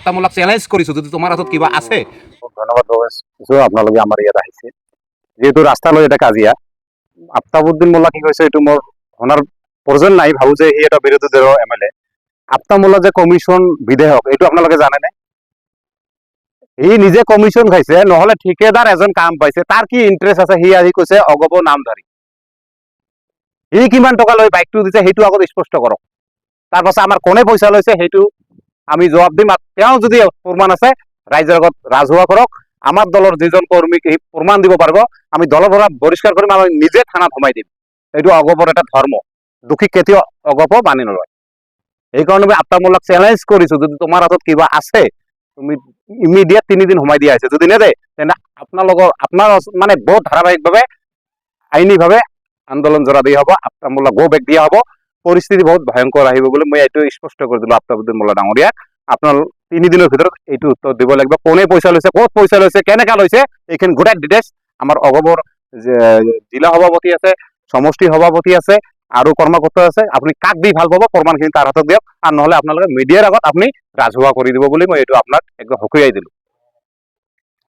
আত্মামূলক challenge কৰিছো যদি তোমাৰ হাতত কিবা আছে। ধন্যবাদ আপোনালোকে আমাৰ ইয়াত আহিছে যিহেতু ৰাস্তা লৈ এটা কাজিয়া আফতাবুদ্দিন মোল্লা কি কৈছে এইটো মোৰ শুনাৰ প্ৰয়োজন নাই ভাবো যে সি এটা বিৰোধী দলৰ MLA আফতাব মোল্লা যে কমিশন বিধেয়ক এইটো আপোনালোকে জানেনে সি নিজে কমিশন খাইছে নহলে ঠিকাদার এজন কাম পাইছে তাৰ কি ইন্টাৰেস্ট আছে সি আহি কৈছে অগপ নামধাৰী সি কিমান টকা লৈ বাইকটো দিছে সেইটো আগত স্পষ্ট কৰক তাৰ পাছত আমাৰ কোনে পইচা লৈছে সেইটো আমি জবাব দিম তেওঁ যদি প্ৰমাণ আছে ৰাইজৰ আগত ৰাজহুৱা কৰক আমাৰ দলৰ যিজন কৰ্মীক এই প্ৰমাণ দিব পাৰিব আমি দলৰ পৰা বহিষ্কাৰ কৰিম আমি নিজে থানাত সোমাই দিম এইটো অগপৰ এটা ধৰ্ম দুখী কেতিয়াও অগপ মানি নলয় এইকাৰণে আমি আফতাব মোল্লাক চ্যালেঞ্জ কৰিছো যদি তোমাৰ হাতত কিবা আছে তুমি ইমিডিয়েট 3 দিন সোমাই দিয়া আছে যদি নেদে তেনে আপোনাৰ মানে বহুত ধাৰাবাহিকভাৱে আইনীভাৱে আন্দোলন জোৰা দিয়া হ'ব আফতাব মোল্লা গো বেক দিয়া হ'ব পৰিস্থিতি বহুত ভয়ংকৰ আহিব বুলি মই এইটো স্পষ্ট কৰি দিলো আফতাবুদ্দিন মোল্লা ডাঙৰীয়াক আপোনাৰ 3 দিনৰ ভিতৰত এইটো উত্তৰ দিব লাগিব কোনে পইচা লৈছে ক'ত পইচা লৈছে কেনেকা লৈছে এইখিনি গোটাই ডিটেইলছ আমাৰ অগপৰ জিলা সভাপতি আছে সমষ্টি সভাপতি আছে আৰু কৰ্মকৰ্তা আছে আপুনি কাক দি ভাল পাব প্ৰমাণখিনি তাৰ হাতত দিয়ক আৰু নহলে আপোনালোকে মিডিয়াৰ আগত আপুনি ৰাজহুৱা কৰি দিব বুলি মই এইটো আপোনাক একদম হকিয়াই দিলো